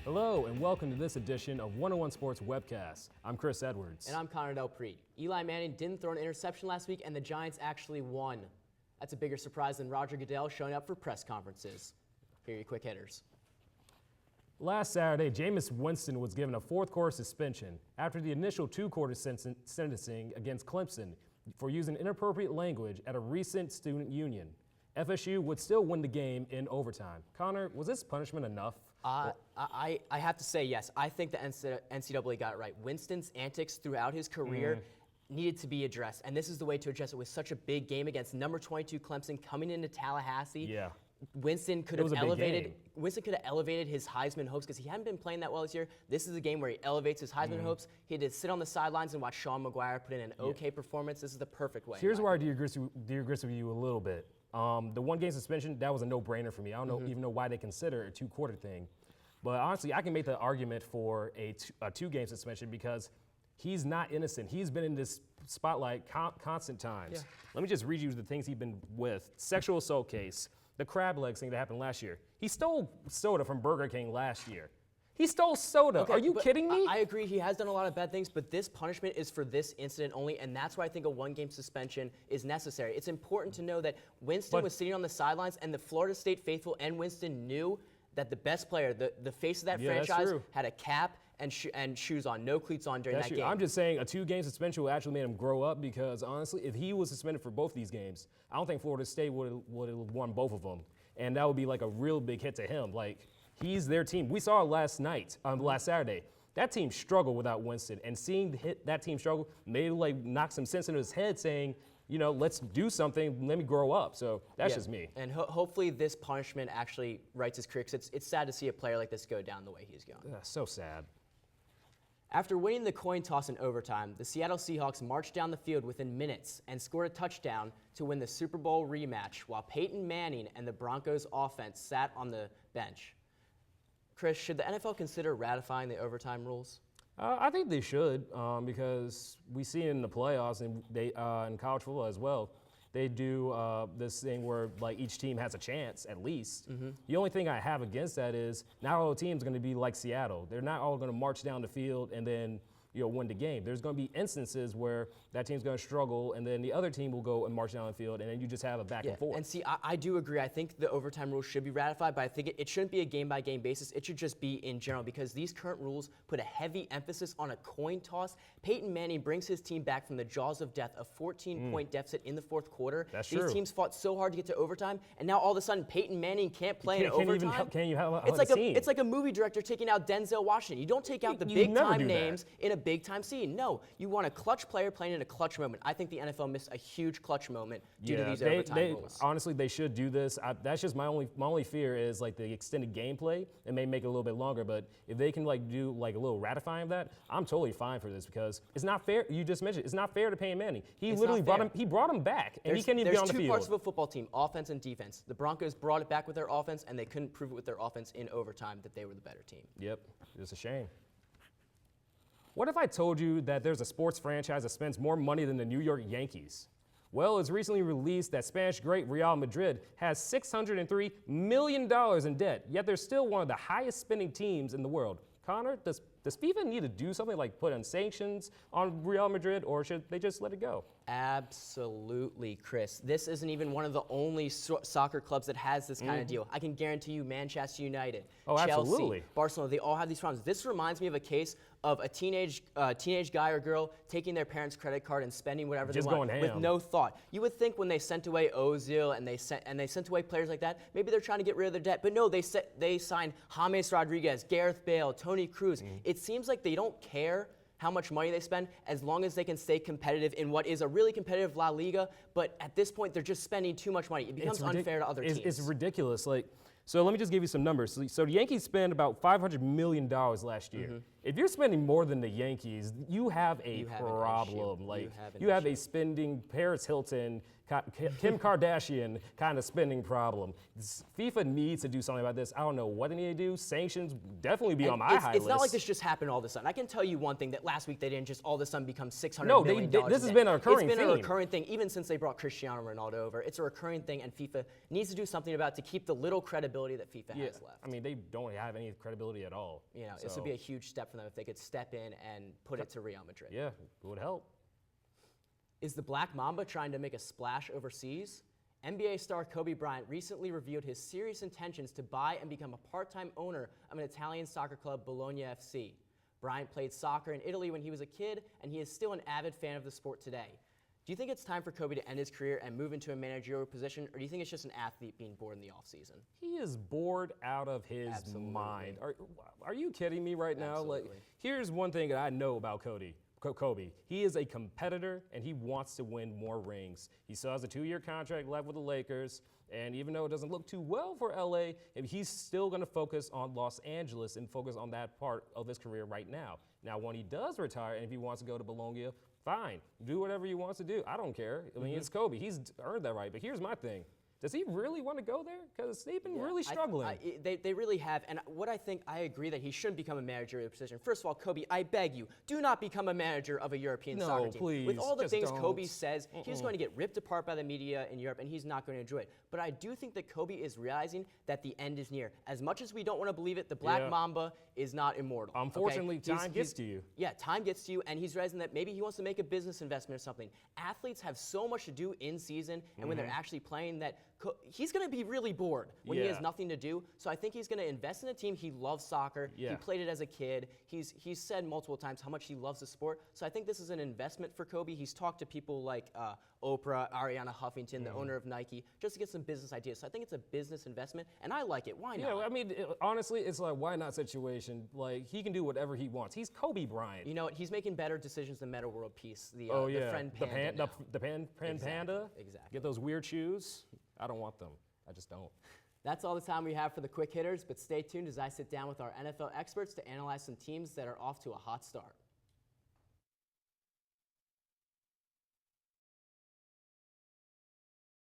Hello, and welcome to this edition of 101 Sports Webcast. I'm Chris Edwards. And I'm Connor Delpreet. Eli Manning didn't throw an interception last week, and the Giants actually won. That's a bigger surprise than Roger Goodell showing up for press conferences. Here are your quick hitters. Last Saturday, Jameis Winston was given a fourth-quarter suspension after the initial two-quarter sentencing against Clemson for using inappropriate language at a recent student union. FSU would still win the game in overtime. Connor, was this punishment enough? I have to say yes. I think the NCAA got it right. Winston's antics throughout his career needed to be addressed, and this is the way to address it with such a big game against number 22 Clemson coming into Tallahassee. Yeah. Winston could have elevated his Heisman hopes because he hadn't been playing that well this year. This is a game where he elevates his Heisman hopes. He had to sit on the sidelines and watch Sean McGuire put in an okay performance. This is the perfect way. Here's where I disagree with you a little bit. The one-game suspension, that was a no-brainer for me. I don't even know why they consider a two-quarter thing. But honestly, I can make the argument for a two-game suspension because he's not innocent. He's been in this spotlight constant times. Yeah. Let me just read you the things he's been with. Sexual assault case, the crab legs thing that happened last year. He stole soda from Burger King last year. He stole soda. Okay, are you kidding me? I agree. He has done a lot of bad things, but this punishment is for this incident only, and that's why I think a one-game suspension is necessary. It's important to know that Winston was sitting on the sidelines, and the Florida State faithful and Winston knew that the best player, the face of that franchise, had a cap and shoes on, no cleats on during that game. I'm just saying a two-game suspension will actually make him grow up because, honestly, if he was suspended for both these games, I don't think Florida State would have won both of them, and that would be like a real big hit to him. Like, he's their team. We saw it last Saturday. That team struggled without Winston, and seeing that team struggle made knock some sense into his head, saying, you know, let's do something. Let me grow up. So that's just me. And hopefully this punishment actually rights his career. It's sad to see a player like this go down the way he's going. So sad. After winning the coin toss in overtime, the Seattle Seahawks marched down the field within minutes and scored a touchdown to win the Super Bowl rematch, while Peyton Manning and the Broncos offense sat on the bench. Chris, should the NFL consider ratifying the overtime rules? I think they should because we see it in the playoffs and they in college football as well. They do this thing where each team has a chance at least. The only thing I have against that is not all teams are going to be like Seattle. They're not all going to march down the field and then win the game. There's going to be instances where that team's going to struggle, and then the other team will go and march down the field, and then you just have a back and forth. And see, I do agree. I think the overtime rule should be ratified, but I think it shouldn't be a game-by-game basis. It should just be in general because these current rules put a heavy emphasis on a coin toss. Peyton Manning brings his team back from the jaws of death, a 14-point deficit in the fourth quarter. That's These true. teams fought so hard to get to overtime, and now all of a sudden Peyton Manning can't play in overtime. It's like a movie director taking out Denzel Washington. You don't take out the big-time names in a big-time scene. No, you want a clutch player playing in a clutch moment. I think the NFL missed a huge clutch moment due to these overtime rules. Honestly, they should do this. That's just my only fear is the extended gameplay. It may make it a little bit longer, but if they can do a little ratifying of that, I'm totally fine for this because it's not fair. You just mentioned it's not fair to Peyton Manning. He literally brought him back, and he can't even get on the field. There's two parts of a football team: offense and defense. The Broncos brought it back with their offense, and they couldn't prove it with their offense in overtime that they were the better team. Yep, it's a shame. What if I told you that there's a sports franchise that spends more money than the New York Yankees? Well, it's recently released that Spanish great Real Madrid has $603 million in debt, yet they're still one of the highest spending teams in the world. Connor, does FIFA need to do something like put on sanctions on Real Madrid, or should they just let it go? Absolutely, Chris. This isn't even one of the only soccer clubs that has this kind of deal. I can guarantee you Manchester United, Chelsea, absolutely. Barcelona, they all have these problems. This reminds me of a case of a teenage guy or girl taking their parents' credit card and spending whatever they want with no thought. You would think when they sent away Ozil and they sent away players like that, maybe they're trying to get rid of their debt. But no, they signed James Rodriguez, Gareth Bale, Toni Kroos. It seems like they don't care how much money they spend as long as they can stay competitive in what is a really competitive La Liga. But at this point, they're just spending too much money. It becomes unfair to other teams. It's ridiculous. So let me just give you some numbers. So the Yankees spent about $500 million last year. If you're spending more than the Yankees, you have a problem. You have a spending Paris Hilton, Kim Kardashian kind of spending problem. FIFA needs to do something about this. I don't know what they need to do. Sanctions definitely be on my high list. It's not like this just happened all of a sudden. I can tell you one thing, that last week they didn't just all of a sudden become $600 million. No, this has been a recurring thing. It's been a recurring thing even since they brought Cristiano Ronaldo over. It's a recurring thing, and FIFA needs to do something about it to keep the little credibility credibility that FIFA has left. I mean, they don't have any credibility at all. You know, this would be a huge step for them if they could step in and put it to Real Madrid. Yeah, it would help. Is the Black Mamba trying to make a splash overseas? NBA star Kobe Bryant recently revealed his serious intentions to buy and become a part-time owner of an Italian soccer club, Bologna FC. Bryant played soccer in Italy when he was a kid, and he is still an avid fan of the sport today. Do you think it's time for Kobe to end his career and move into a managerial position, or do you think it's just an athlete being bored in the offseason? He is bored out of his mind. Are you kidding me right now? Like, here's one thing that I know about Kobe. He is a competitor, and he wants to win more rings. He still has a 2-year contract left with the Lakers, and even though it doesn't look too well for LA, he's still going to focus on Los Angeles and focus on that part of his career right now. Now, when he does retire, and if he wants to go to Bologna, fine. Do whatever he wants to do. I don't care. I mean, it's Kobe. He's earned that right. But here's my thing. Does he really want to go there? Because they've been really struggling. They really have. And what I agree that he shouldn't become a managerial position. First of all, Kobe, I beg you, do not become a manager of a European soccer team. Please, with all the things Kobe says, he's going to get ripped apart by the media in Europe, and he's not going to enjoy it. But I do think that Kobe is realizing that the end is near. As much as we don't want to believe it, the Black Mamba is not immortal. Unfortunately, time gets to you. Yeah, time gets to you, and he's realizing that maybe he wants to make a business investment or something. Athletes have so much to do in season, and when they're actually playing, that he's going to be really bored when he has nothing to do. So I think he's going to invest in a team. He loves soccer. He played it as a kid. He's said multiple times how much he loves the sport. So I think this is an investment for Kobe. He's talked to people like Oprah, Ariana Huffington, the owner of Nike, just to get some business ideas. So I think it's a business investment, and I like it. Why not? Yeah, I mean, honestly, it's like, why not situation. Like, he can do whatever he wants. He's Kobe Bryant. You know what? He's making better decisions than Meta World Peace, the friend panda. The panda? Exactly. Get those weird shoes? I don't want them. I just don't. That's all the time we have for the Quick Hitters, but stay tuned as I sit down with our NFL experts to analyze some teams that are off to a hot start.